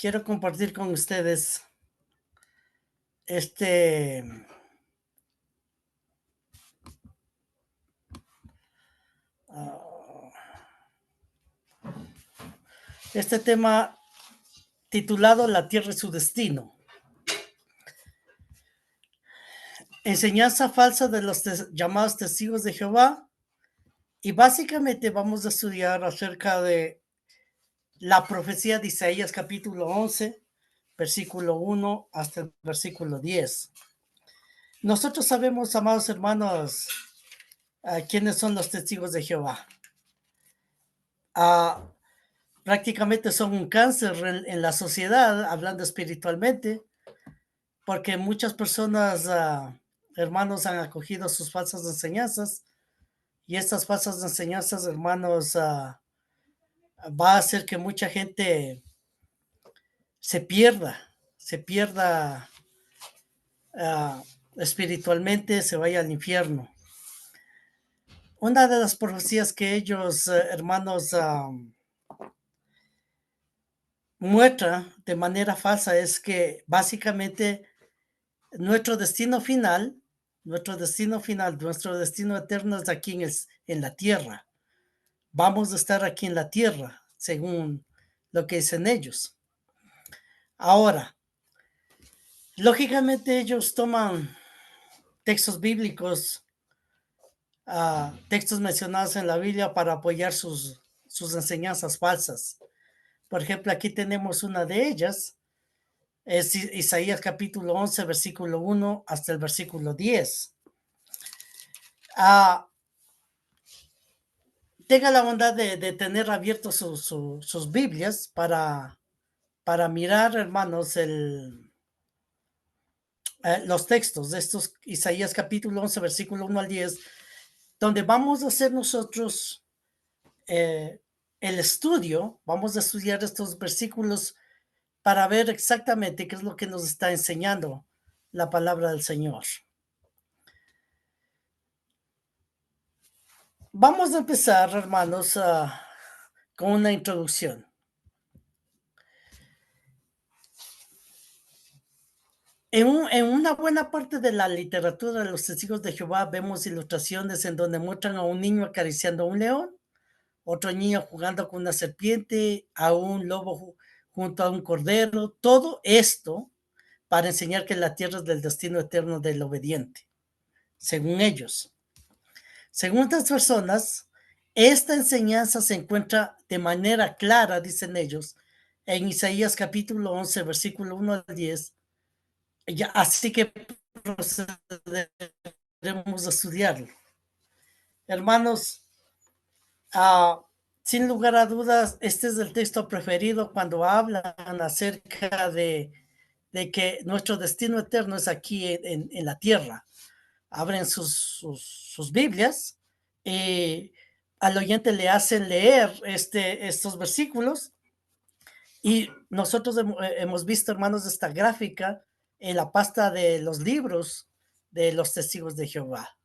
Quiero compartir con ustedes este, ah, este tema titulado La tierra y su destino. Enseñanza falsa de los llamados testigos de Jehová. Y básicamente vamos a estudiar acerca de la profecía de Isaías capítulo 11, versículo 1 hasta el versículo 10. Nosotros sabemos, amados hermanos, quiénes son los testigos de Jehová. Ah, Prácticamente son un cáncer en la sociedad, hablando espiritualmente, porque muchas personas, hermanos, han acogido sus falsas enseñanzas y estas falsas enseñanzas, hermanos, va a hacer que mucha gente se pierda, se pierda uh, espiritualmente, se vaya al infierno. Una de las profecías que ellos, hermanos, muestra de manera falsa es que básicamente nuestro destino final, nuestro destino eterno es aquí en la tierra. Vamos a estar aquí en la tierra, según lo que dicen ellos. Ahora, lógicamente ellos toman textos bíblicos, textos mencionados en la Biblia para apoyar sus enseñanzas falsas. Por ejemplo, aquí tenemos una de ellas, es Isaías capítulo 11, versículo 1 hasta el versículo 10. Tenga la bondad de tener abiertos sus Biblias para mirar, hermanos, los textos de estos Isaías capítulo 11, versículo 1 al 10, donde vamos a hacer nosotros el estudio, vamos a estudiar estos versículos para ver exactamente qué es lo que nos está enseñando la palabra del Señor. Vamos a empezar, hermanos, con una introducción. En una buena parte de la literatura de los testigos de Jehová vemos ilustraciones en donde muestran a un niño acariciando a un león, otro niño jugando con una serpiente, a un lobo junto a un cordero, todo esto para enseñar que la tierra es del destino eterno del obediente, según ellos. Según estas personas, esta enseñanza se encuentra de manera clara, dicen ellos, en Isaías capítulo 11, versículo 1 al 10. Ya, así que procederemos a estudiarlo. Hermanos, sin lugar a dudas, este es el texto preferido cuando hablan acerca de que nuestro destino eterno es aquí en la tierra. Abren sus Biblias y al oyente le hacen leer estos versículos y nosotros hemos visto, hermanos, esta gráfica en la pasta de los libros de los testigos de Jehová,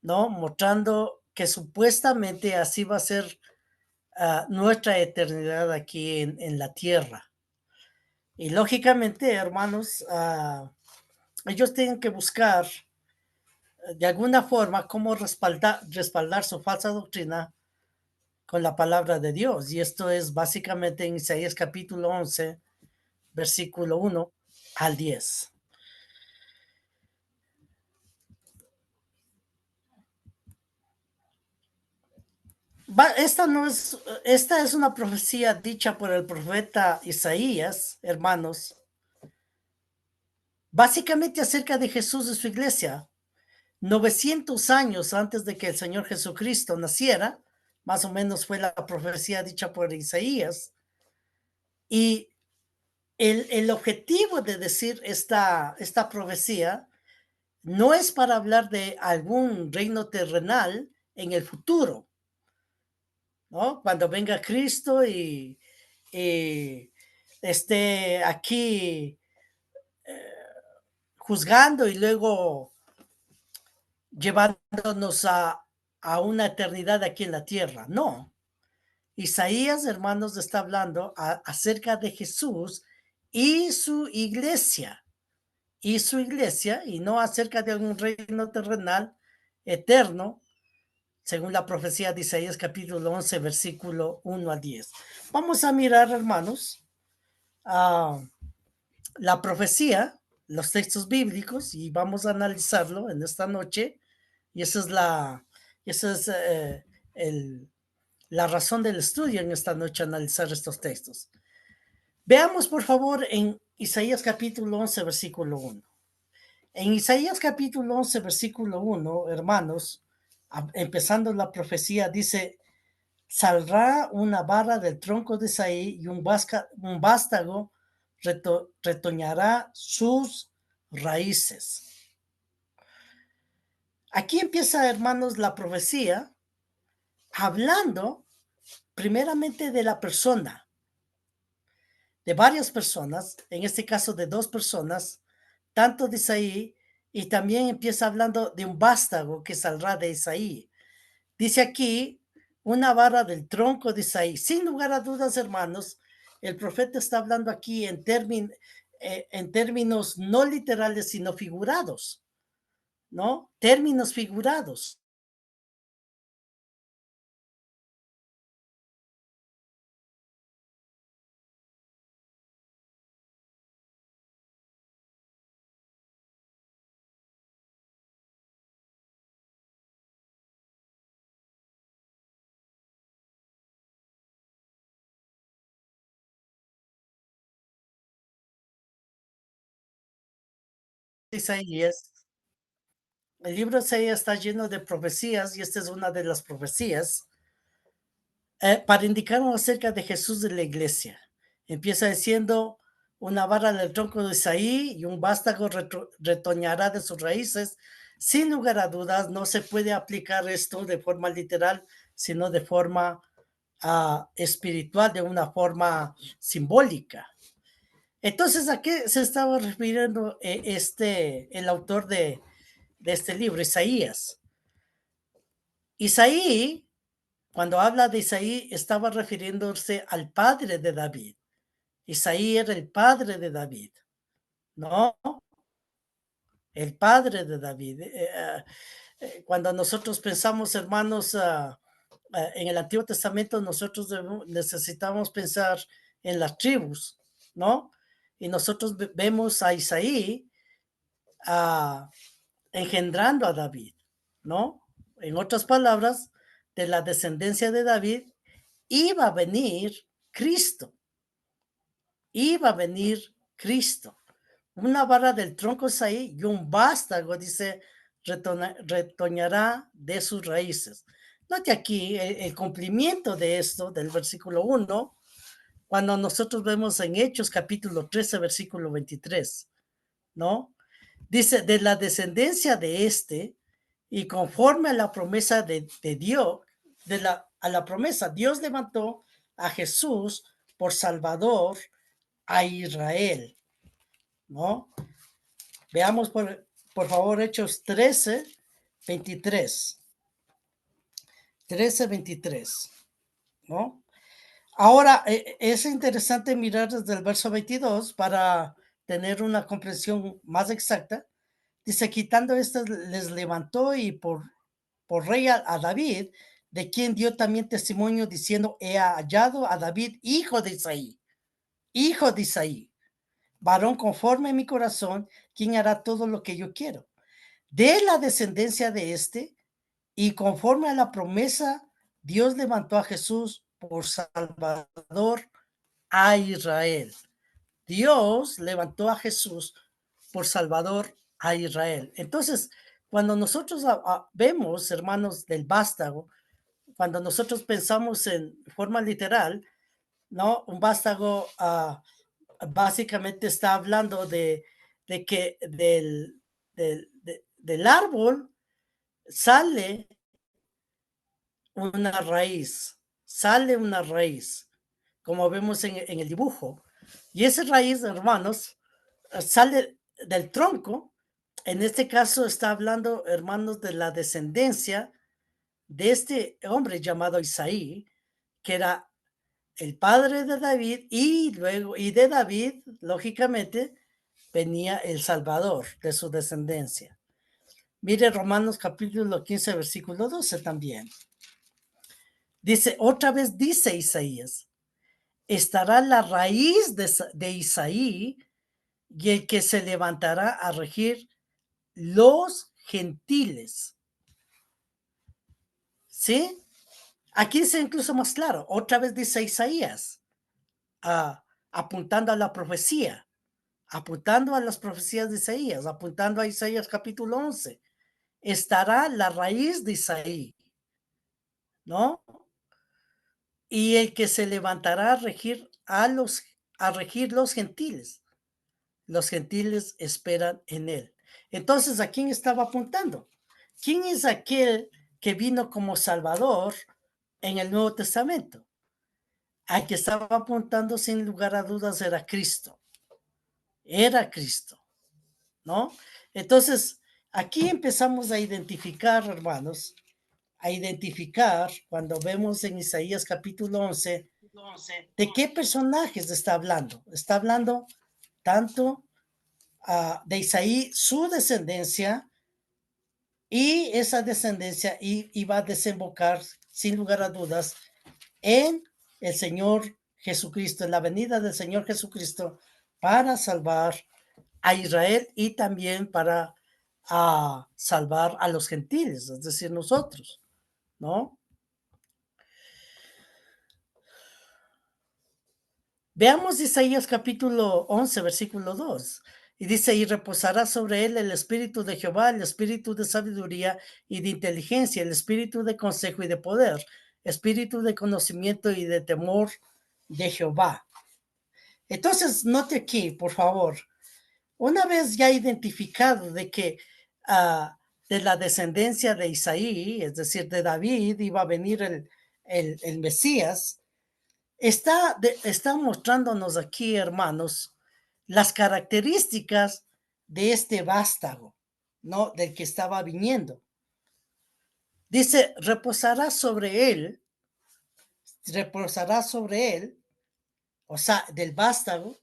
¿no? Mostrando que supuestamente así va a ser nuestra eternidad aquí en la tierra. Y lógicamente, hermanos, ellos tienen que buscar de alguna forma cómo respaldar su falsa doctrina con la palabra de Dios. Y esto es básicamente en Isaías capítulo 11, versículo 1 al 10. Esta es una profecía dicha por el profeta Isaías, hermanos, básicamente acerca de Jesús y su iglesia. 900 años antes de que el Señor Jesucristo naciera, más o menos fue la profecía dicha por Isaías. Y el objetivo de decir esta profecía no es para hablar de algún reino terrenal en el futuro, ¿no? Cuando venga Cristo y esté aquí juzgando y luego llevándonos a una eternidad aquí en la tierra. No. Isaías, hermanos, está hablando acerca de Jesús y su iglesia, y no acerca de un reino terrenal eterno, según la profecía de Isaías capítulo 11, versículo 1 al 10. Vamos a mirar, hermanos, uh, la profecía, los textos bíblicos, y vamos a analizarlo en esta noche. Y esa es la razón del estudio en esta noche, analizar estos textos. Veamos, por favor, en Isaías capítulo 11, versículo 1. En Isaías capítulo 11, versículo 1, hermanos, empezando la profecía, dice: saldrá una vara del tronco de Isaí y un vástago retoñará sus raíces. Aquí empieza, hermanos, la profecía hablando primeramente de la persona, de varias personas, en este caso de dos personas, tanto de Isaí, y también empieza hablando de un vástago que saldrá de Isaí. Dice aquí, una vara del tronco de Isaí. Sin lugar a dudas, hermanos, el profeta está hablando aquí en términos no literales, sino figurados, ¿no? Términos figurados. Isaías, el libro de Isaías está lleno de profecías, y esta es una de las profecías para indicarnos acerca de Jesús de la iglesia. Empieza diciendo: una vara del tronco de Isaí y un vástago retoñará de sus raíces. Sin lugar a dudas, no se puede aplicar esto de forma literal, sino de forma espiritual, de una forma simbólica. Entonces, ¿a qué se estaba refiriendo el autor de este libro, Isaías? Isaí, cuando habla de Isaí, estaba refiriéndose al padre de David. Isaí era el padre de David, ¿no? El padre de David. Cuando nosotros pensamos, hermanos, en el Antiguo Testamento, nosotros necesitamos pensar en las tribus, ¿no? Y nosotros vemos a Isaí ah, engendrando a David, ¿no? En otras palabras, de la descendencia de David iba a venir Cristo, iba a venir Cristo. Una vara del tronco es ahí y un vástago, dice, retoñará de sus raíces. Note aquí el cumplimiento de esto, del versículo 1, cuando nosotros vemos en Hechos capítulo 13, versículo 23, ¿no? Dice: de la descendencia de este, y conforme a la promesa de Dios, a la promesa, Dios levantó a Jesús por Salvador a Israel, ¿no? Veamos por favor Hechos 13, 23. 13, 23, ¿no? Ahora, es interesante mirar desde el verso 22 para tener una comprensión más exacta. Dice: quitando estas, les levantó y por rey a David, de quien dio también testimonio diciendo: he hallado a David, hijo de Isaí, varón conforme a mi corazón, quien hará todo lo que yo quiero. De la descendencia de este, y conforme a la promesa, Dios levantó a Jesús por Salvador a Israel. Dios levantó a Jesús por Salvador a Israel. Entonces, cuando nosotros vemos, hermanos, del vástago, cuando nosotros pensamos en forma literal, ¿no? Un vástago básicamente está hablando de que del árbol sale sale una raíz, como vemos en el dibujo. Y esa raíz, hermanos, sale del tronco. En este caso está hablando, hermanos, de la descendencia de este hombre llamado Isaí, que era el padre de David, y luego, y de David, lógicamente, venía el Salvador de su descendencia. Mire Romanos capítulo 15, versículo 12 también. Dice, otra vez dice Isaías, estará la raíz de Isaí y el que se levantará a regir los gentiles. ¿Sí? Aquí dice incluso más claro, otra vez dice Isaías, apuntando a la profecía, apuntando a las profecías de Isaías, apuntando a Isaías capítulo 11. Estará la raíz de Isaí, ¿no? Y el que se levantará a regir los gentiles. Los gentiles esperan en él. Entonces, ¿a quién estaba apuntando? ¿Quién es aquel que vino como Salvador en el Nuevo Testamento? Al que estaba apuntando sin lugar a dudas era Cristo. Era Cristo, ¿no? Entonces, aquí empezamos a identificar, hermanos, a identificar cuando vemos en Isaías capítulo 11, ¿de qué personajes está hablando? Está hablando tanto de Isaí, su descendencia, y esa descendencia iba a desembocar, sin lugar a dudas, en el Señor Jesucristo, en la venida del Señor Jesucristo, para salvar a Israel y también para salvar a los gentiles, es decir, nosotros, ¿no? Veamos Isaías capítulo 11, versículo 2. Y dice, y reposará sobre él el espíritu de Jehová, el espíritu de sabiduría y de inteligencia, el espíritu de consejo y de poder, espíritu de conocimiento y de temor de Jehová. Entonces, note aquí, por favor, una vez ya identificado de que de la descendencia de Isaí, es decir, de David, iba a venir el Mesías, está mostrándonos aquí, hermanos, las características de este vástago, ¿no? Del que estaba viniendo. Dice, reposará sobre él, o sea, del vástago,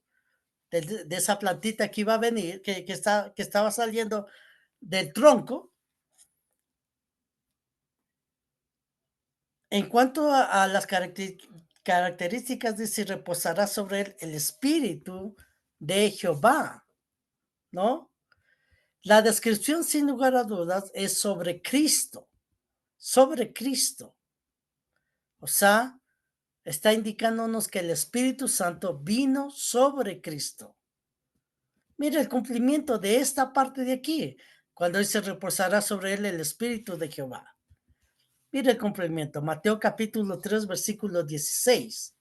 de esa plantita que iba a venir, que estaba saliendo del tronco. En cuanto a las características, dice, reposará sobre él el espíritu de Jehová, ¿no? La descripción, sin lugar a dudas, es sobre Cristo, sobre Cristo. O sea, está indicándonos que el Espíritu Santo vino sobre Cristo. Mira el cumplimiento de esta parte de aquí, cuando dice reposará sobre él el Espíritu de Jehová. Mira el cumplimiento, Mateo capítulo 3, versículo 16.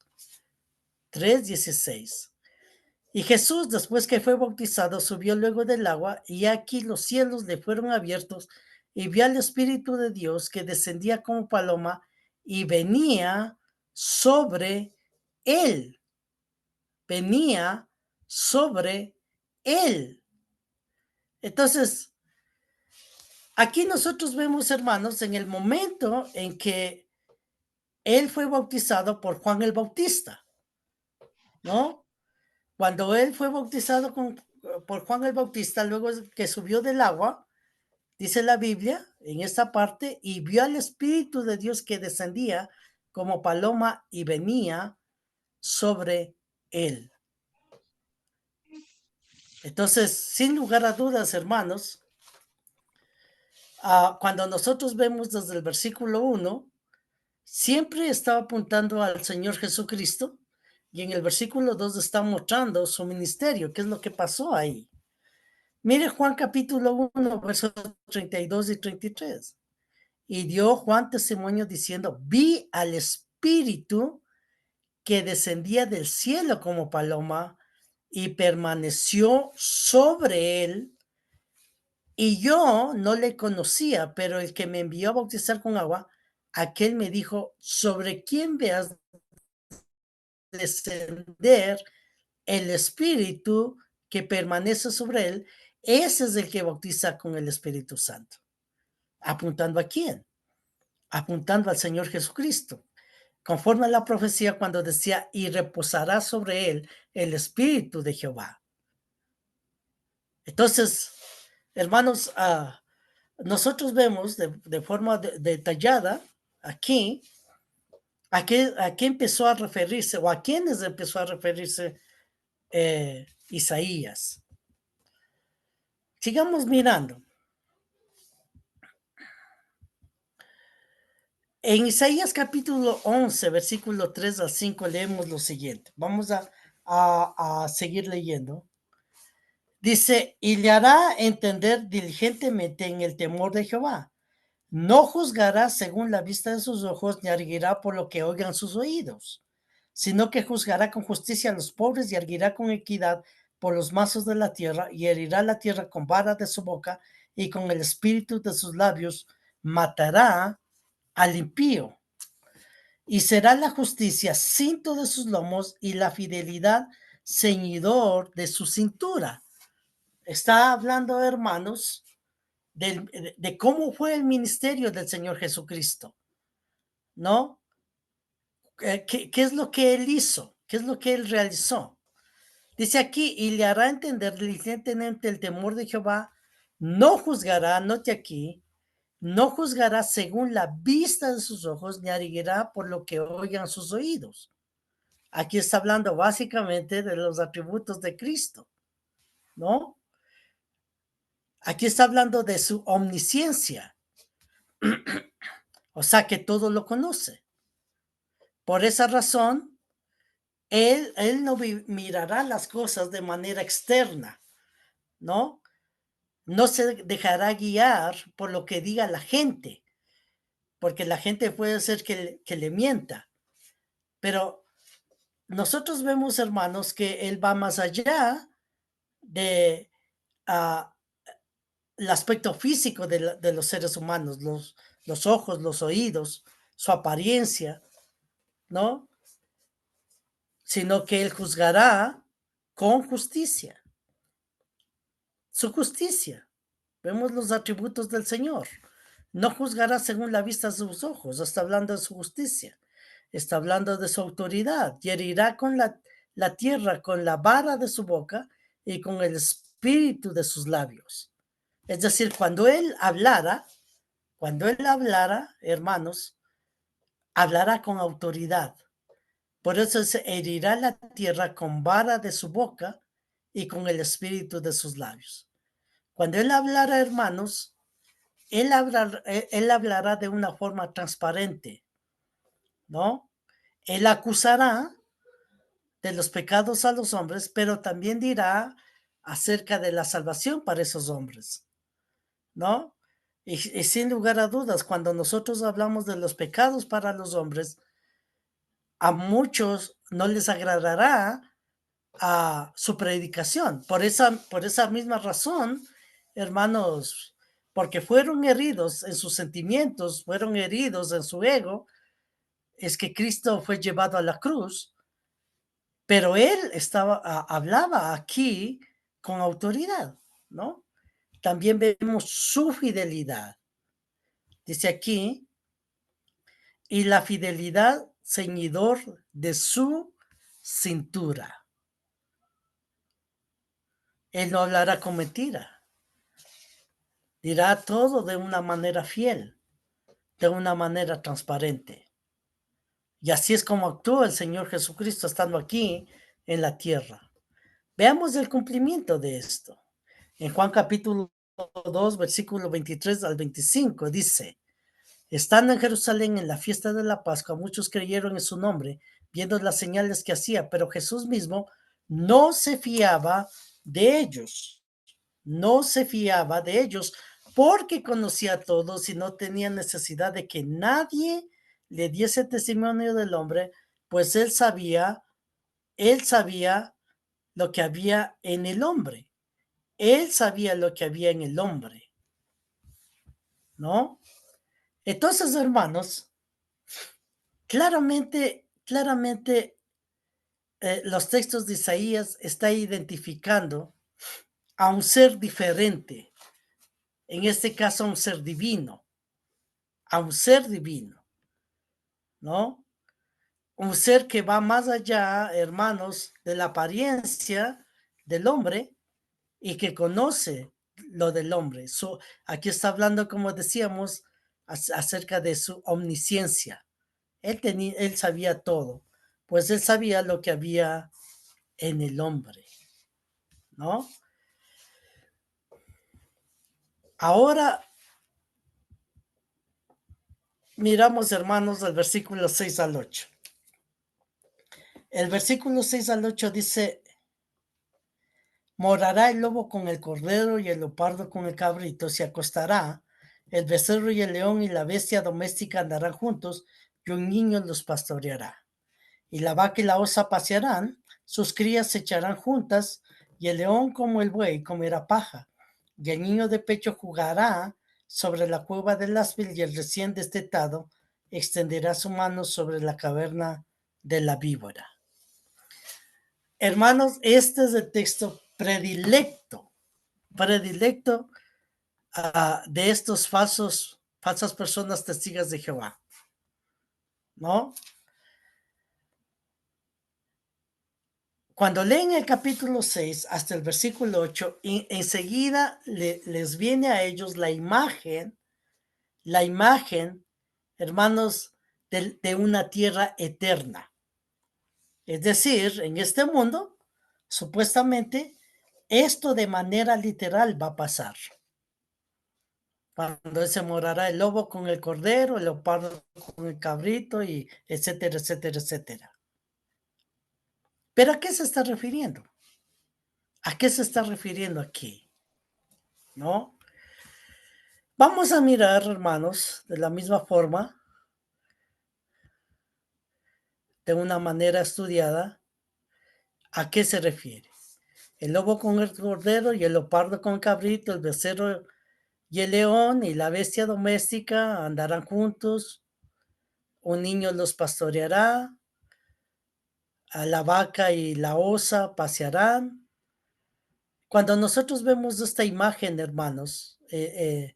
3:16. Y Jesús, después que fue bautizado, subió luego del agua, y aquí los cielos le fueron abiertos, y vio al Espíritu de Dios que descendía como paloma y venía sobre él. Venía sobre él. Entonces, aquí nosotros vemos, hermanos, en el momento en que él fue bautizado por Juan el Bautista, ¿no? Cuando él fue bautizado por Juan el Bautista, luego que subió del agua, dice la Biblia en esta parte, y vio al Espíritu de Dios que descendía como paloma y venía sobre él. Entonces, sin lugar a dudas, hermanos, cuando nosotros vemos desde el versículo 1, siempre está apuntando al Señor Jesucristo, y en el versículo 2 está mostrando su ministerio, qué es lo que pasó ahí. Mire Juan capítulo 1, versos 32 y 33. Y dio Juan testimonio diciendo, vi al Espíritu que descendía del cielo como paloma y permaneció sobre él. Y yo no le conocía, pero el que me envió a bautizar con agua, aquel me dijo, sobre quién veas descender el Espíritu que permanece sobre él, ese es el que bautiza con el Espíritu Santo. ¿Apuntando a quién? Apuntando al Señor Jesucristo. conforme a la profecía cuando decía, y reposará sobre él el espíritu de Jehová. Entonces, hermanos, nosotros vemos de forma detallada aquí a qué empezó a referirse o a quiénes empezó a referirse Isaías. Sigamos mirando. En Isaías capítulo 11, versículo 3 al 5, leemos lo siguiente. Vamos a seguir leyendo. Dice, y le hará entender diligentemente en el temor de Jehová. No juzgará según la vista de sus ojos, ni arguirá por lo que oigan sus oídos, sino que juzgará con justicia a los pobres y arguirá con equidad por los mazos de la tierra, y herirá la tierra con vara de su boca, y con el espíritu de sus labios matará al impío. Y será la justicia cinto de sus lomos y la fidelidad ceñidor de su cintura. Está hablando, hermanos, de cómo fue el ministerio del Señor Jesucristo, ¿no? ¿Qué es lo que él hizo? ¿Qué es lo que él realizó? Dice aquí, y le hará entender diligentemente el temor de Jehová, no juzgará, note aquí, no juzgará según la vista de sus ojos, ni arguirá por lo que oigan sus oídos. Aquí está hablando básicamente de los atributos de Cristo, ¿no? Aquí está hablando de su omnisciencia, o sea que todo lo conoce. Por esa razón, él no mirará las cosas de manera externa, ¿no? No se dejará guiar por lo que diga la gente, porque la gente puede ser que le mienta. Pero nosotros vemos, hermanos, que él va más allá de el aspecto físico de los seres humanos, los ojos, los oídos, su apariencia, ¿no? Sino que él juzgará con justicia, su justicia. Vemos los atributos del Señor. No juzgará según la vista de sus ojos, está hablando de su justicia, está hablando de su autoridad, y herirá con la tierra con la vara de su boca y con el espíritu de sus labios. Es decir, cuando él hablara, hermanos, hablará con autoridad. Por eso se herirá la tierra con vara de su boca y con el espíritu de sus labios. Cuando él hablara, hermanos, él hablará de una forma transparente, ¿no? Él acusará de los pecados a los hombres, pero también dirá acerca de la salvación para esos hombres, ¿no? Y sin lugar a dudas, cuando nosotros hablamos de los pecados para los hombres, a muchos no les agradará a su predicación. Por esa misma razón, hermanos, porque fueron heridos en sus sentimientos, fueron heridos en su ego, es que Cristo fue llevado a la cruz, pero él hablaba aquí con autoridad, ¿no? También vemos su fidelidad. Dice aquí, y la fidelidad ceñidor de su cintura. Él no hablará con mentira. Dirá todo de una manera fiel, de una manera transparente. Y así es como actúa el Señor Jesucristo estando aquí en la tierra. Veamos el cumplimiento de esto. En Juan capítulo 2, versículo 23 al 25, dice, estando en Jerusalén en la fiesta de la Pascua, muchos creyeron en su nombre, viendo las señales que hacía, pero Jesús mismo no se fiaba de ellos. No se fiaba de ellos porque conocía a todos y no tenía necesidad de que nadie le diese testimonio del hombre, pues él sabía lo que había en el hombre. Él sabía lo que había en el hombre, ¿no? Entonces, hermanos, claramente, los textos de Isaías están identificando a un ser diferente, en este caso a un ser divino, ¿no? un ser que va más allá, hermanos, de la apariencia del hombre y que conoce lo del hombre. Aquí está hablando, como decíamos, acerca de su omnisciencia. Él sabía todo, pues él sabía lo que había en el hombre, ¿no? Ahora miramos, hermanos, del versículo 6 al 8. El versículo 6 al 8 dice: morará el lobo con el cordero y el leopardo con el cabrito, se acostará, el becerro y el león y la bestia doméstica andarán juntos, y un niño los pastoreará. Y la vaca y la osa pasearán, sus crías se echarán juntas, y el león como el buey comerá paja, y el niño de pecho jugará sobre la cueva del áspid, y el recién destetado extenderá su mano sobre la caverna de la víbora. Hermanos, este es el texto predilecto de estos falsas personas testigos de Jehová, ¿no? Cuando leen el capítulo 6 hasta el versículo 8, enseguida les viene a ellos la imagen, hermanos, de una tierra eterna. Es decir, en este mundo, supuestamente, esto de manera literal va a pasar. Cuando se morará el lobo con el cordero, el leopardo con el cabrito, y etcétera, etcétera, etcétera. ¿Pero a qué se está refiriendo? ¿A qué se está refiriendo aquí? ¿No? Vamos a mirar, hermanos, de la misma forma, de una manera estudiada, ¿a qué se refiere? El lobo con el cordero y el leopardo con el cabrito, el becerro y el león y la bestia doméstica andarán juntos, un niño los pastoreará, a la vaca y la osa pasearán. Cuando nosotros vemos esta imagen, hermanos, en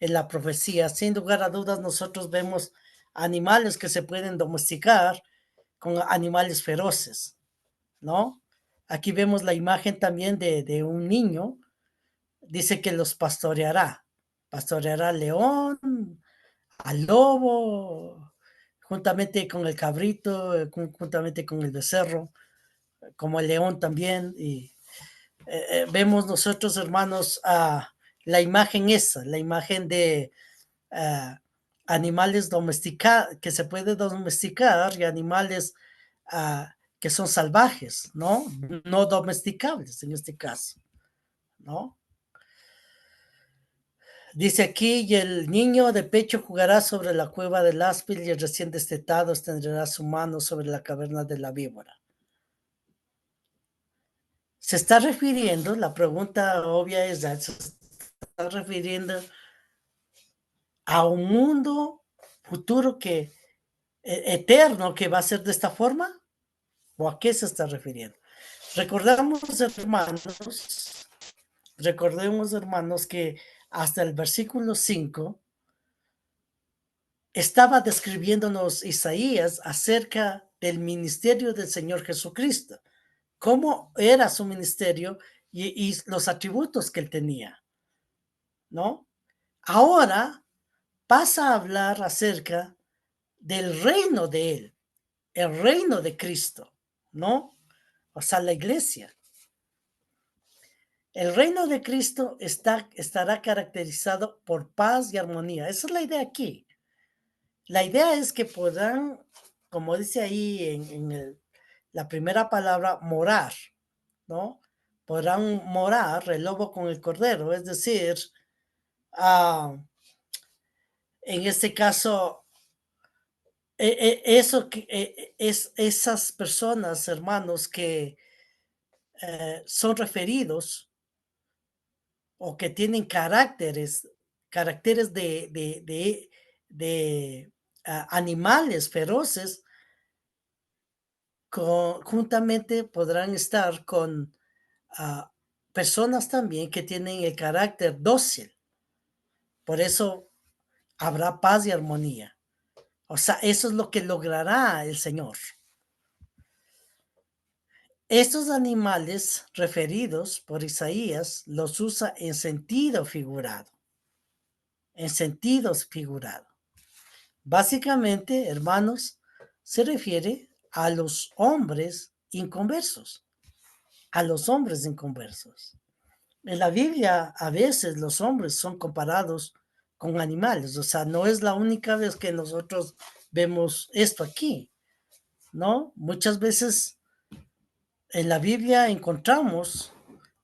la profecía, sin lugar a dudas, nosotros vemos animales que se pueden domesticar con animales feroces, ¿no? Aquí vemos la imagen también de un niño, dice que los pastoreará al león, al lobo, juntamente con el cabrito, juntamente con el becerro, como el león también, y vemos nosotros, hermanos, la imagen esa, la imagen de animales domesticados, que se puede domesticar, y animales que son salvajes, ¿no? No domesticables en este caso, ¿no? Dice aquí, y el niño de pecho jugará sobre la cueva del áspid, y el recién destetado extenderá su mano sobre la caverna de la víbora. Se está refiriendo, la pregunta obvia es, se está refiriendo a un mundo futuro eterno, que va a ser de esta forma, o a qué se está refiriendo. Recordamos, recordemos, hermanos, que hasta el versículo 5 estaba describiéndonos Isaías acerca del ministerio del Señor Jesucristo, cómo era su ministerio y los atributos que él tenía, ¿no? Ahora pasa a hablar acerca del reino de él, el reino de Cristo, ¿no? O sea, la iglesia. El reino de Cristo estará caracterizado por paz y armonía. Esa es la idea aquí. La idea es que podrán, como dice ahí la primera palabra, morar, ¿no? Podrán morar el lobo con el cordero, es decir, uh, en este caso, es esas personas, hermanos, que son referidos o que tienen caracteres de animales feroces, juntamente podrán estar con personas también que tienen el carácter dócil. Por eso habrá paz y armonía. O sea, eso es lo que logrará el Señor, Estos animales referidos por Isaías los usa en sentido figurado, en sentidos figurado. Básicamente, hermanos, se refiere a los hombres inconversos, a los hombres inconversos. En la Biblia a veces los hombres son comparados con animales, o sea, no es la única vez que nosotros vemos esto aquí, ¿no? Muchas veces en la Biblia encontramos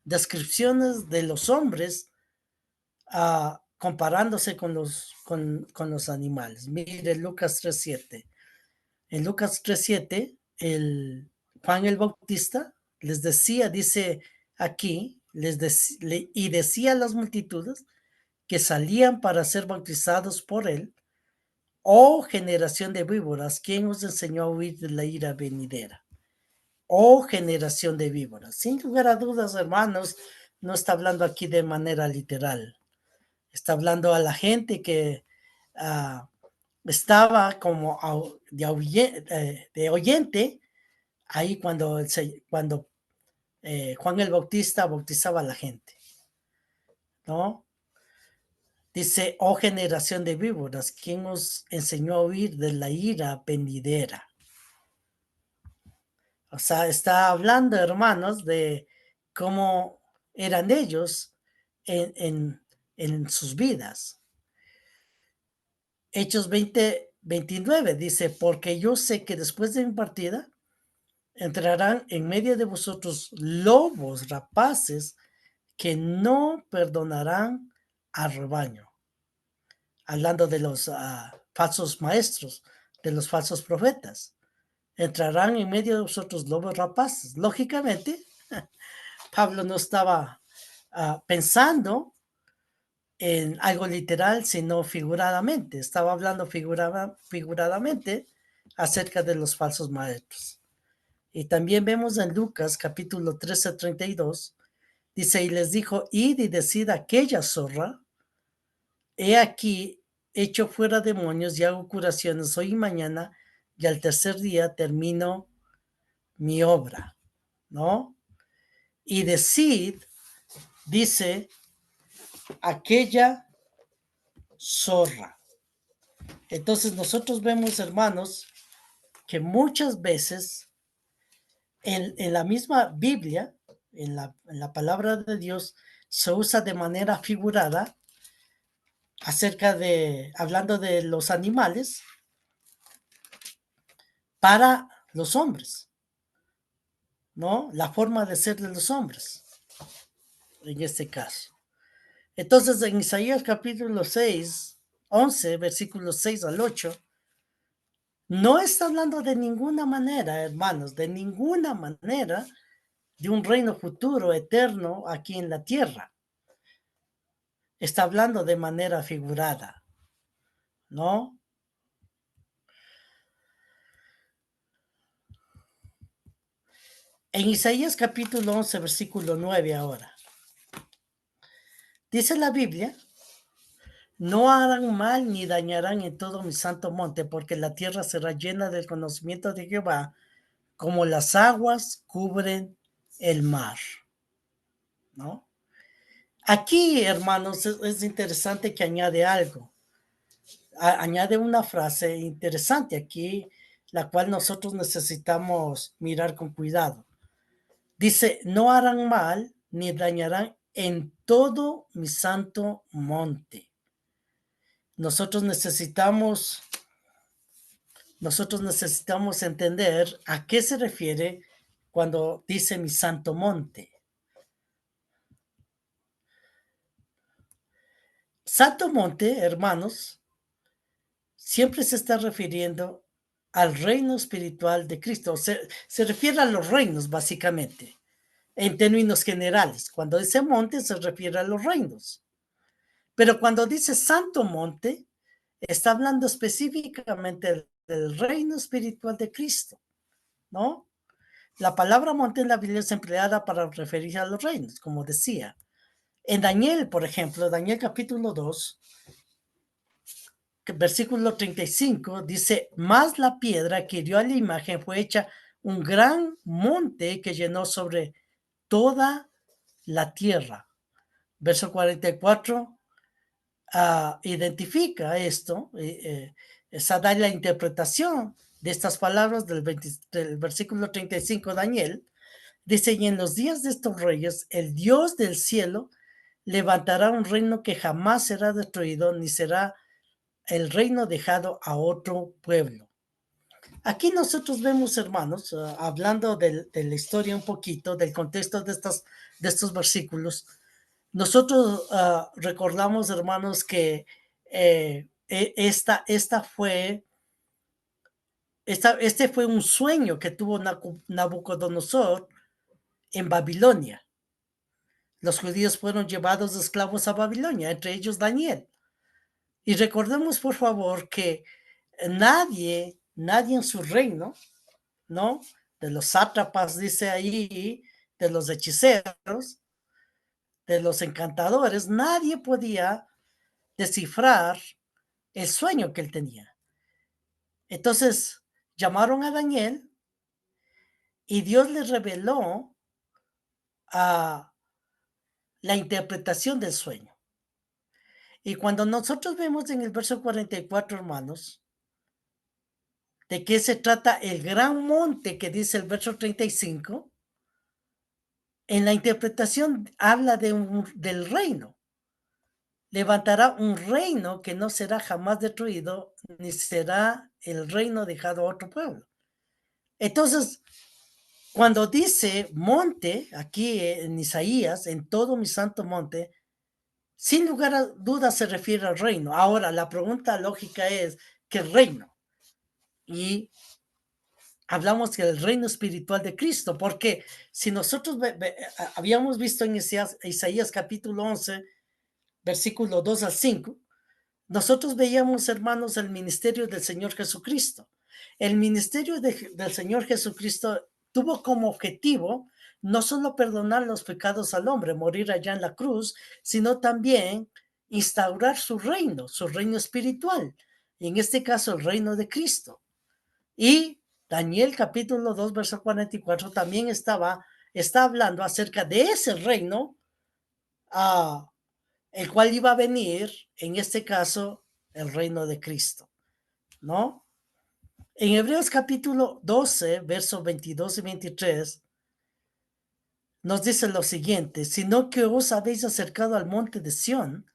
descripciones de los hombres comparándose con los animales. Mire Lucas 3:7. En Lucas 3:7, Juan el Bautista les decía, dice aquí, y decía a las multitudes que salían para ser bautizados por él: oh generación de víboras, ¿quién os enseñó a huir de la ira venidera? Oh generación de víboras. Sin lugar a dudas, hermanos, no está hablando aquí de manera literal. Está hablando a la gente que estaba como de oyente ahí cuando Juan el Bautista bautizaba a la gente, ¿no? Dice, oh generación de víboras, ¿quién os enseñó a huir de la ira venidera? O sea, está hablando, hermanos, de cómo eran ellos en sus vidas. Hechos 20:29 dice, porque yo sé que después de mi partida entrarán en medio de vosotros lobos rapaces que no perdonarán al rebaño. Hablando de los falsos maestros, de los falsos profetas. Entrarán en medio de vosotros lobos rapaces. Lógicamente, Pablo no estaba pensando en algo literal, sino figuradamente. Estaba hablando figuradamente acerca de los falsos maestros. Y también vemos en Lucas capítulo 13:32, dice, y les dijo, id y decid a aquella zorra, he aquí, echo fuera demonios y hago curaciones hoy y mañana, y al tercer día termino mi obra, ¿no? Y decid, dice, aquella zorra. Entonces nosotros vemos, hermanos, que muchas veces en la misma Biblia, en la palabra de Dios, se usa de manera figurada hablando de los animales para los hombres, ¿no? La forma de ser de los hombres, en este caso. Entonces, en Isaías capítulo 11, versículos 6 al 8, no está hablando de ninguna manera, hermanos, de ninguna manera de un reino futuro, eterno, aquí en la tierra. Está hablando de manera figurada, ¿no? En Isaías capítulo 11, versículo 9 ahora. Dice la Biblia, no harán mal ni dañarán en todo mi santo monte, porque la tierra será llena del conocimiento de Jehová, como las aguas cubren el mar, ¿no? Aquí, hermanos, es interesante que añade algo. Añade una frase interesante aquí, la cual nosotros necesitamos mirar con cuidado. Dice, no harán mal ni dañarán en todo mi santo monte. Nosotros necesitamos entender a qué se refiere cuando dice mi santo monte. Santo monte, hermanos, siempre se está refiriendo al reino espiritual de Cristo. Se refiere a los reinos, básicamente, en términos generales. Cuando dice monte, se refiere a los reinos. Pero cuando dice santo monte, está hablando específicamente del reino espiritual de Cristo, ¿no? La palabra monte en la Biblia es empleada para referirse a los reinos, como decía. En Daniel, por ejemplo, Daniel capítulo 2, versículo 35, dice, más la piedra que dio a la imagen fue hecha un gran monte que llenó sobre toda la tierra. Verso 44 identifica esto, esa da la interpretación de estas palabras del versículo 35 de Daniel. Dice, y en los días de estos reyes, el Dios del cielo levantará un reino que jamás será destruido, ni será el reino dejado a otro pueblo. Aquí nosotros vemos, hermanos, hablando de la historia un poquito, del contexto de estos versículos, nosotros recordamos, hermanos, que este fue un sueño que tuvo Nabucodonosor en Babilonia. Los judíos fueron llevados de esclavos a Babilonia, entre ellos Daniel. Y recordemos, por favor, que nadie en su reino, ¿no? De los sátrapas, dice ahí, de los hechiceros, de los encantadores, nadie podía descifrar el sueño que él tenía. Entonces llamaron a Daniel y Dios le reveló a la interpretación del sueño. Y cuando nosotros vemos en el verso 44, hermanos, de qué se trata el gran monte que dice el verso 35, en la interpretación habla del reino. Levantará un reino que no será jamás destruido, ni será el reino dejado a otro pueblo. Entonces, cuando dice monte, aquí en Isaías, en todo mi santo monte, sin lugar a dudas se refiere al reino. Ahora, la pregunta lógica es, ¿qué reino? Y hablamos del reino espiritual de Cristo, porque si nosotros habíamos visto en Isaías capítulo 11, versículo 2 al 5, nosotros veíamos, hermanos, el ministerio del Señor Jesucristo. El ministerio del Señor Jesucristo tuvo como objetivo no solo perdonar los pecados al hombre, morir allá en la cruz, sino también instaurar su reino espiritual, y en este caso el reino de Cristo. Y Daniel capítulo 2, verso 44 también está hablando acerca de ese reino, el cual iba a venir, en este caso, el reino de Cristo, ¿no? En Hebreos capítulo 12, versos 22 y 23, nos dice lo siguiente, sino que os habéis acercado al monte de Sión,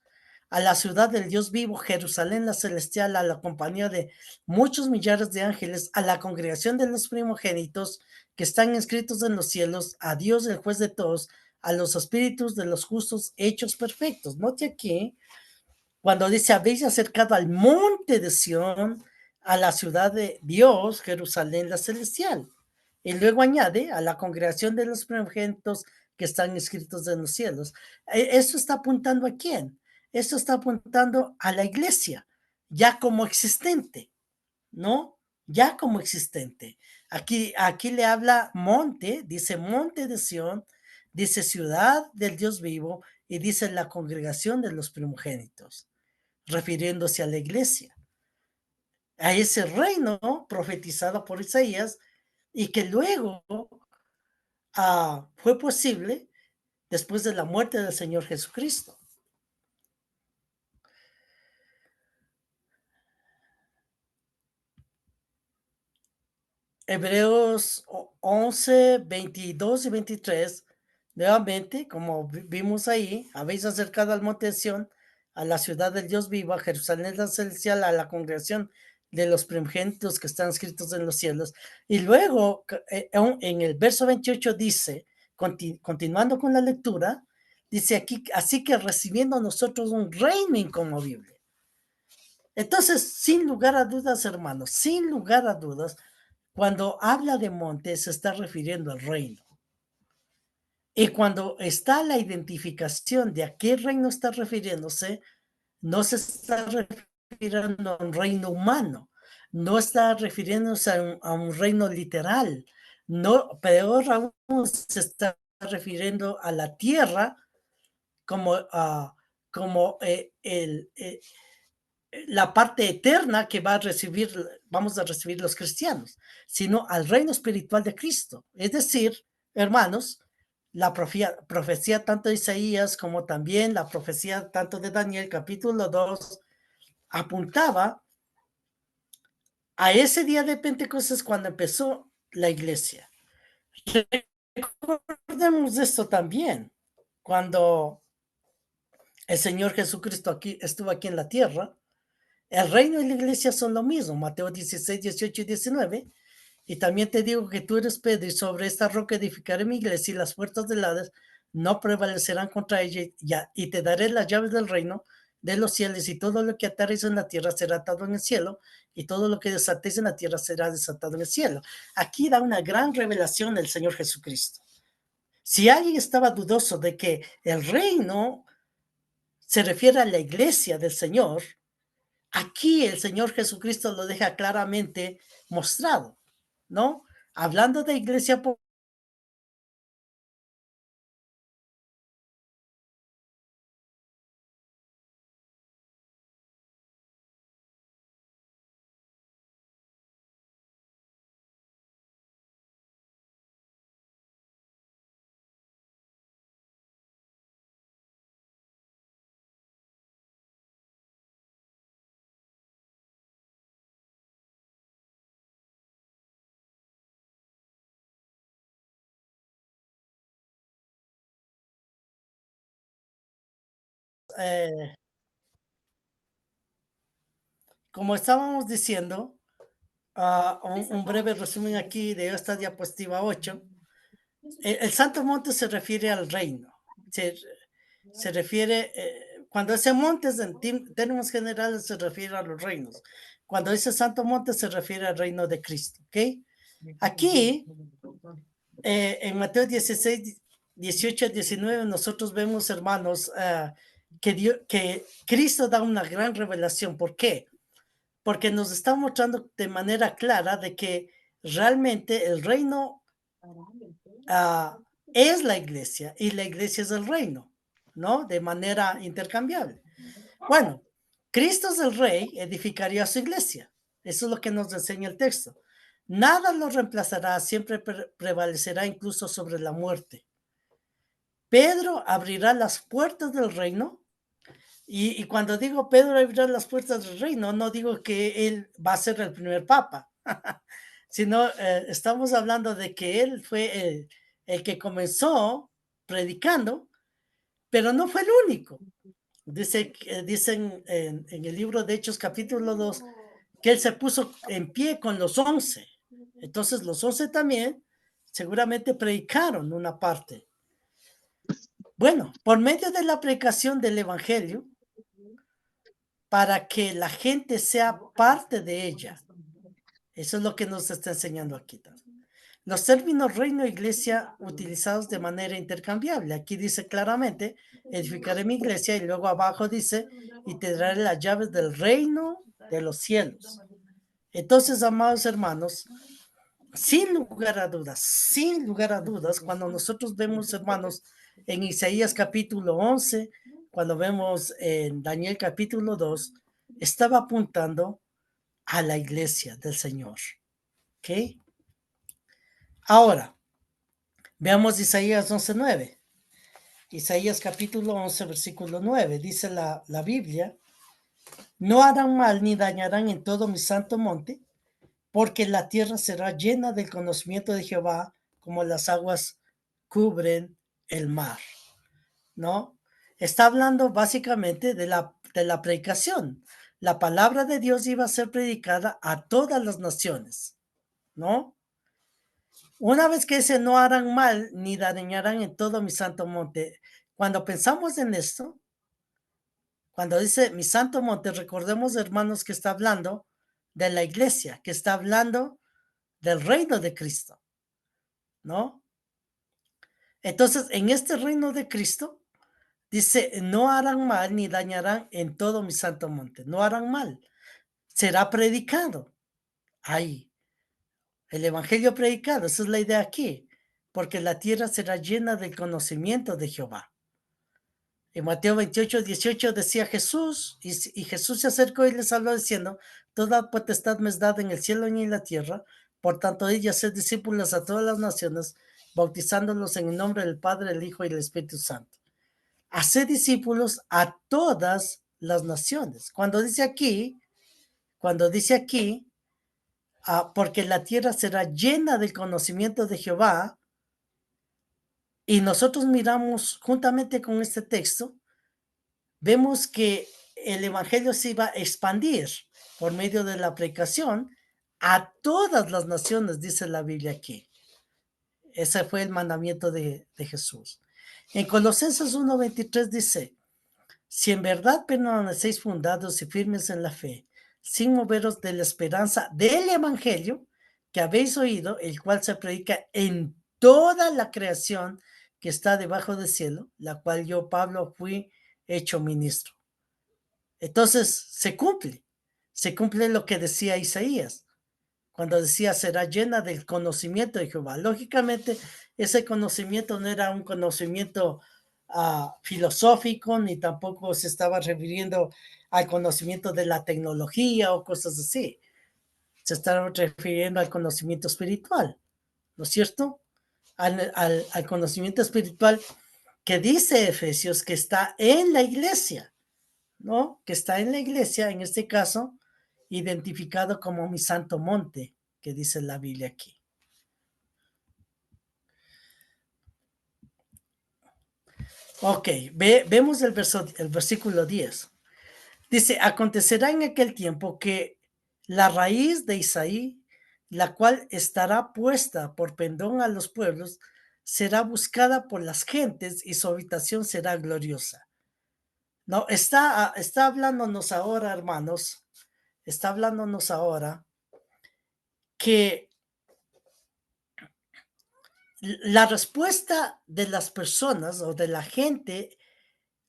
a la ciudad del Dios vivo, Jerusalén la celestial, a la compañía de muchos millares de ángeles, a la congregación de los primogénitos que están inscritos en los cielos, a Dios el juez de todos, a los espíritus de los justos hechos perfectos. Note aquí, cuando dice, habéis acercado al monte de Sión, a la ciudad de Dios, Jerusalén la celestial. Y luego añade, a la congregación de los primogénitos que están escritos en los cielos. ¿Eso está apuntando a quién? Eso está apuntando a la iglesia, ya como existente, ¿no? Ya como existente. Aquí le habla monte, dice monte de Sión, dice ciudad del Dios vivo y dice la congregación de los primogénitos, refiriéndose a la iglesia, a ese reino profetizado por Isaías y que luego fue posible después de la muerte del Señor Jesucristo. Hebreos 11, 22 y 23, nuevamente, como vimos ahí, habéis acercado al monte de Sión, a la ciudad del Dios vivo, a Jerusalén la celestial, a la congregación de los primogénitos que están escritos en los cielos. Y luego, en el verso 28 dice, continuando con la lectura, dice aquí, así que recibiendo nosotros un reino inconmovible. Entonces, sin lugar a dudas, hermanos, sin lugar a dudas, cuando habla de monte se está refiriendo al reino. Y cuando está la identificación de a qué reino está refiriéndose, no se está refiriendo a un reino humano, no está refiriéndose a un reino literal, no, peor aún se está refiriendo a la tierra como, como la parte eterna que vamos a recibir los cristianos, sino al reino espiritual de Cristo. Es decir, hermanos, la profecía tanto de Isaías como también la profecía tanto de Daniel, capítulo 2, apuntaba a ese día de Pentecostés cuando empezó la iglesia. Recordemos esto también, cuando el Señor Jesucristo estuvo aquí en la tierra, el reino y la iglesia son lo mismo, Mateo 16, 18 y 19. Y también te digo que tú eres Pedro y sobre esta roca edificaré mi iglesia y las puertas del Hades no prevalecerán contra ella y te daré las llaves del reino de los cielos y todo lo que ataréis en la tierra será atado en el cielo y todo lo que desatéis en la tierra será desatado en el cielo. Aquí da una gran revelación del Señor Jesucristo. Si alguien estaba dudoso de que el reino se refiere a la iglesia del Señor, aquí el Señor Jesucristo lo deja claramente mostrado, ¿no? Hablando de iglesia, eh, como estábamos diciendo, un breve resumen aquí de esta diapositiva 8. El Santo Monte se refiere al reino, se, se refiere, cuando ese monte es en términos generales se refiere a los reinos. Cuando dice Santo Monte se refiere al reino de Cristo, ¿ok? Aquí, en Mateo 16, 18 a 19, nosotros vemos, hermanos, que Cristo da una gran revelación. ¿Por qué? Porque nos está mostrando de manera clara de que realmente el reino uh, es la iglesia y la iglesia es el reino, ¿no? De manera intercambiable. Bueno, Cristo es el rey, edificaría su iglesia. Eso es lo que nos enseña el texto. Nada lo reemplazará, siempre prevalecerá incluso sobre la muerte. Pedro abrirá las puertas del reino y cuando digo Pedro abrirá las puertas del reino, no digo que él va a ser el primer papa, sino estamos hablando de que él fue el que comenzó predicando, pero no fue el único. Dicen en el libro de Hechos capítulo 2 que él se puso en pie con los 11. Entonces los 11 también seguramente predicaron una parte. Bueno, por medio de la predicación del Evangelio, para que la gente sea parte de ella. Eso es lo que nos está enseñando aquí también. Los términos reino e iglesia utilizados de manera intercambiable. Aquí dice claramente, edificaré mi iglesia y luego abajo dice, y te daré las llaves del reino de los cielos. Entonces, amados hermanos, sin lugar a dudas, cuando nosotros vemos, hermanos, en Isaías capítulo 11, cuando vemos en Daniel capítulo 2, estaba apuntando a la iglesia del Señor. ¿Ok? Ahora, veamos Isaías 11:9. Isaías capítulo 11, versículo 9. Dice la Biblia, no harán mal ni dañarán en todo mi santo monte, porque la tierra será llena del conocimiento de Jehová como las aguas cubren el mar, ¿no? Está hablando básicamente de la predicación. La palabra de Dios iba a ser predicada a todas las naciones, ¿no? Una vez que dice no harán mal ni dañarán en todo mi santo monte, cuando pensamos en esto, cuando dice mi santo monte, recordemos, hermanos, que está hablando de la iglesia, que está hablando del reino de Cristo, ¿no? Entonces, en este reino de Cristo, dice, no harán mal ni dañarán en todo mi santo monte, no harán mal, será predicado ahí, el evangelio predicado, esa es la idea aquí, porque la tierra será llena del conocimiento de Jehová. En Mateo 28, 18 decía Jesús, y Jesús se acercó y les habló diciendo, toda potestad me es dada en el cielo y en la tierra, por tanto, id ser discípulos a todas las naciones, bautizándolos en el nombre del Padre, el Hijo y el Espíritu Santo. Hacer discípulos a todas las naciones. Cuando dice aquí, porque la tierra será llena del conocimiento de Jehová, y nosotros miramos juntamente con este texto, vemos que el evangelio se iba a expandir por medio de la predicación a todas las naciones, dice la Biblia aquí. Ese fue el mandamiento de Jesús. En Colosenses 1:23 dice, si en verdad permanecéis fundados y firmes en la fe, sin moveros de la esperanza del evangelio que habéis oído, el cual se predica en toda la creación que está debajo del cielo, la cual yo, Pablo, fui hecho ministro. Entonces se cumple lo que decía Isaías, cuando decía será llena del conocimiento de Jehová. Lógicamente, ese conocimiento no era un conocimiento filosófico, ni tampoco se estaba refiriendo al conocimiento de la tecnología o cosas así. Se estaba refiriendo al conocimiento espiritual, ¿no es cierto? Al conocimiento espiritual que dice Efesios que está en la iglesia. ¿No? Que está en la iglesia, en este caso, identificado como mi santo monte, que dice la Biblia aquí. Ok, vemos el versículo 10. Dice, acontecerá en aquel tiempo que la raíz de Isaí, la cual estará puesta por pendón a los pueblos, será buscada por las gentes y su habitación será gloriosa. No, está hablándonos ahora, hermanos, está hablándonos ahora que la respuesta de las personas o de la gente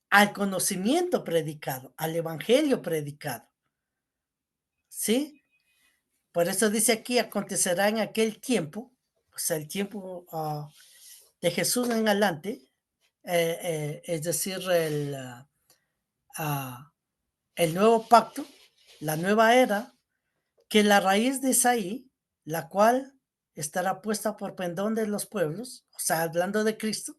al conocimiento predicado, al evangelio predicado, ¿sí? Por eso dice aquí, acontecerá en aquel tiempo, o sea, el tiempo de Jesús en adelante, es decir, el nuevo pacto, la nueva era, que la raíz de Isaí, la cual estará puesta por pendón de los pueblos, o sea, hablando de Cristo,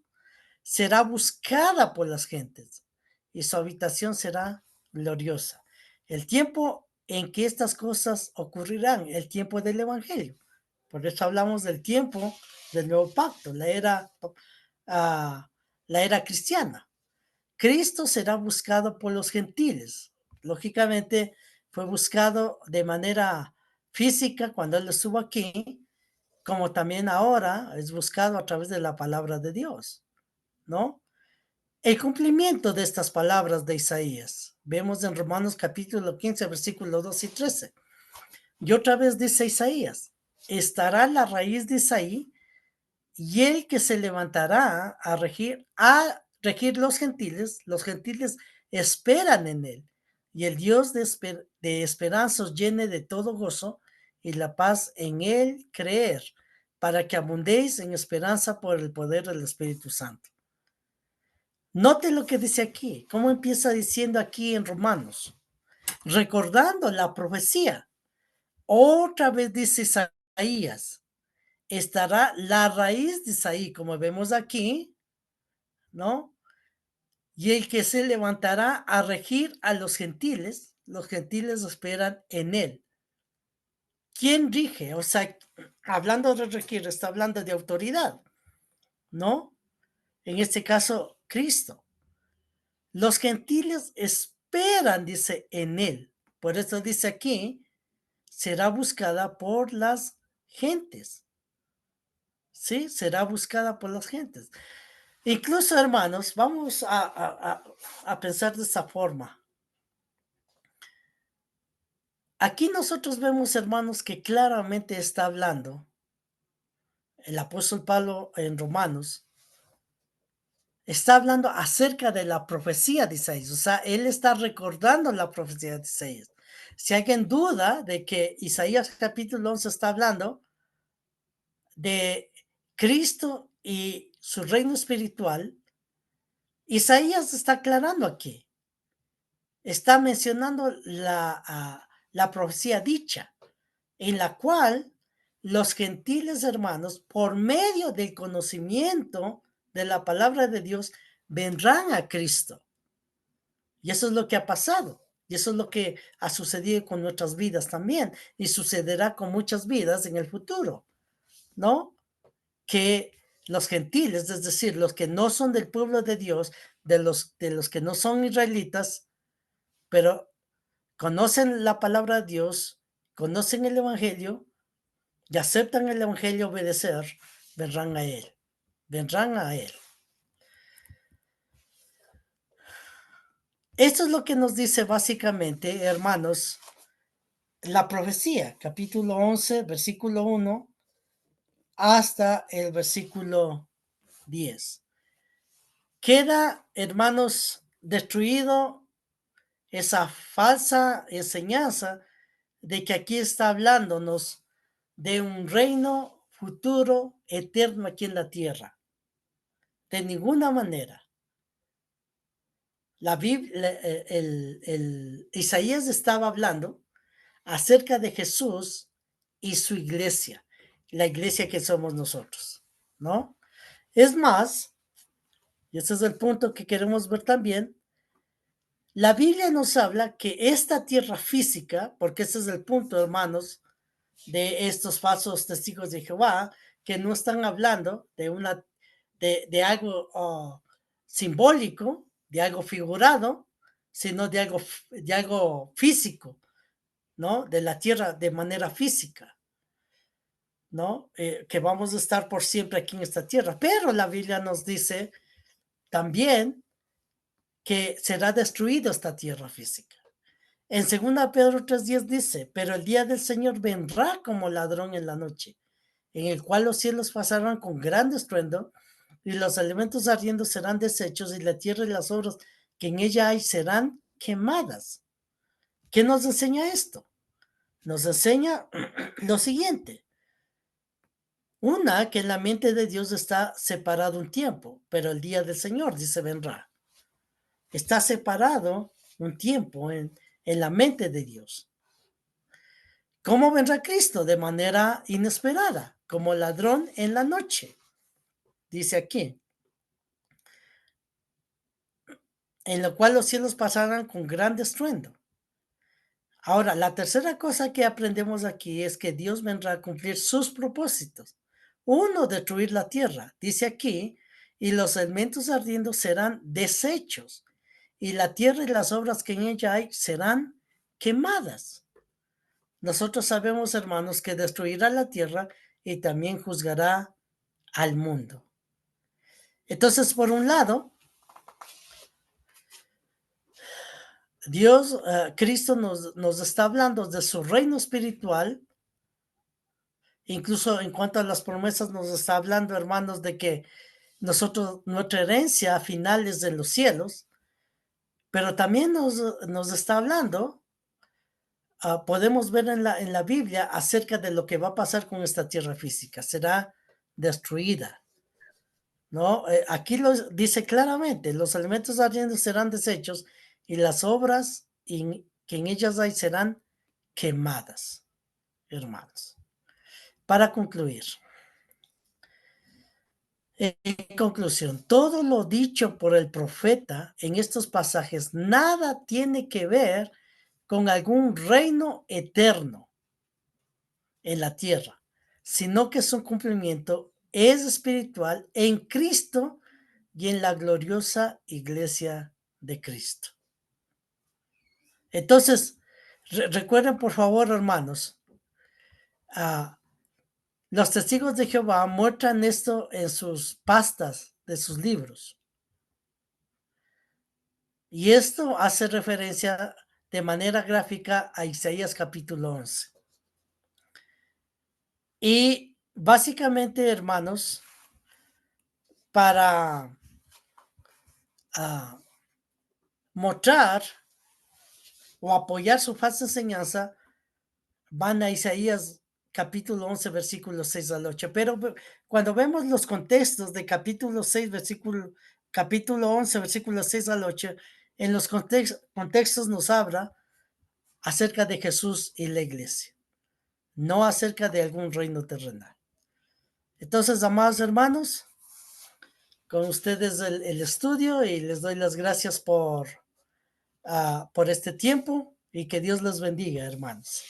será buscada por las gentes y su habitación será gloriosa. El tiempo en que estas cosas ocurrirán, el tiempo del evangelio. Por eso hablamos del tiempo del nuevo pacto, la era cristiana. Cristo será buscado por los gentiles. Lógicamente fue buscado de manera física cuando él estuvo aquí, como también ahora es buscado a través de la palabra de Dios, ¿no? El cumplimiento de estas palabras de Isaías. Vemos en Romanos capítulo 15, versículos 2 y 13. Y otra vez dice Isaías, estará la raíz de Isaí y el que se levantará a regir los gentiles esperan en él. Y el Dios de esperanza os llene de todo gozo y la paz en él creer, para que abundéis en esperanza por el poder del Espíritu Santo. Note lo que dice aquí, cómo empieza diciendo aquí en Romanos, recordando la profecía. Otra vez dice Isaías, estará la raíz de Isaí, como vemos aquí, ¿no? Y el que se levantará a regir a los gentiles esperan en él. ¿Quién rige? O sea, hablando de regir, está hablando de autoridad, ¿no? En este caso, Cristo. Los gentiles esperan, dice, en él. Por eso dice aquí, será buscada por las gentes. ¿Sí? Será buscada por las gentes. Incluso, hermanos, vamos a pensar de esta forma. Aquí nosotros vemos, hermanos, que claramente está hablando el apóstol Pablo en Romanos, está hablando acerca de la profecía de Isaías, o sea, él está recordando la profecía de Isaías. Si alguien duda de que Isaías capítulo 11 está hablando de Cristo y su reino espiritual, Isaías está aclarando aquí, está mencionando la profecía dicha, en la cual los gentiles hermanos, por medio del conocimiento de la palabra de Dios, vendrán a Cristo. Y eso es lo que ha pasado. Y eso es lo que ha sucedido con nuestras vidas también. Y sucederá con muchas vidas en el futuro, ¿no? Que los gentiles, es decir, los que no son del pueblo de Dios, de los que no son israelitas, pero conocen la palabra de Dios, conocen el Evangelio y aceptan el Evangelio obedecer, vendrán a Él. Vendrán a Él. Esto es lo que nos dice básicamente, hermanos, la profecía, capítulo 11, versículo 1 hasta el versículo 10. Queda, hermanos, destruido esa falsa enseñanza de que aquí está hablándonos de un reino futuro eterno aquí en la tierra. De ninguna manera. La Biblia, Isaías estaba hablando acerca de Jesús y su iglesia, la iglesia que somos nosotros, ¿no? Es más, y ese es el punto que queremos ver también, la Biblia nos habla que esta tierra física, porque ese es el punto, hermanos, de estos falsos testigos de Jehová, que no están hablando de algo simbólico, de algo figurado, sino de algo físico, ¿no? De la tierra de manera física, ¿no? Que vamos a estar por siempre aquí en esta tierra. Pero la Biblia nos dice también que será destruida esta tierra física. En 2 Pedro 3:10 dice, pero el día del Señor vendrá como ladrón en la noche, en el cual los cielos pasarán con gran estruendo, y los elementos ardiendo serán deshechos, y la tierra y las obras que en ella hay serán quemadas. ¿Qué nos enseña esto? Nos enseña lo siguiente. Una, que en la mente de Dios está separado un tiempo, pero el día del Señor, dice, vendrá. Está separado un tiempo en la mente de Dios. ¿Cómo vendrá Cristo? De manera inesperada, como ladrón en la noche. Dice aquí, en lo cual los cielos pasarán con gran estruendo. Ahora, la tercera cosa que aprendemos aquí es que Dios vendrá a cumplir sus propósitos. Uno, destruir la tierra. Dice aquí, y los elementos ardiendo serán deshechos, y la tierra y las obras que en ella hay serán quemadas. Nosotros sabemos, hermanos, que destruirá la tierra y también juzgará al mundo. Entonces, por un lado, Dios, Cristo nos está hablando de su reino espiritual. Incluso en cuanto a las promesas nos está hablando, hermanos, de que nuestra herencia final es en los cielos, pero también nos está hablando, podemos ver en la Biblia acerca de lo que va a pasar con esta tierra física. Será destruida, ¿no? Aquí dice claramente, los elementos ardientes serán deshechos y las obras que en ellas hay serán quemadas, hermanos. Para concluir, en conclusión, todo lo dicho por el profeta en estos pasajes nada tiene que ver con algún reino eterno en la tierra, sino que su cumplimiento es espiritual en Cristo y en la gloriosa iglesia de Cristo. Entonces, recuerden por favor, hermanos, los testigos de Jehová muestran esto en sus pastas de sus libros. Y esto hace referencia de manera gráfica a Isaías capítulo 11. Y básicamente, hermanos, para mostrar o apoyar su falsa enseñanza, van a Isaías capítulo 11, versículos 6 al 8. Pero cuando vemos los contextos de capítulo 6, versículo capítulo 11, versículos 6 al 8, en los contextos nos habla acerca de Jesús y la iglesia, no acerca de algún reino terrenal. Entonces, amados hermanos, con ustedes el estudio y les doy las gracias por este tiempo y que Dios los bendiga, hermanos.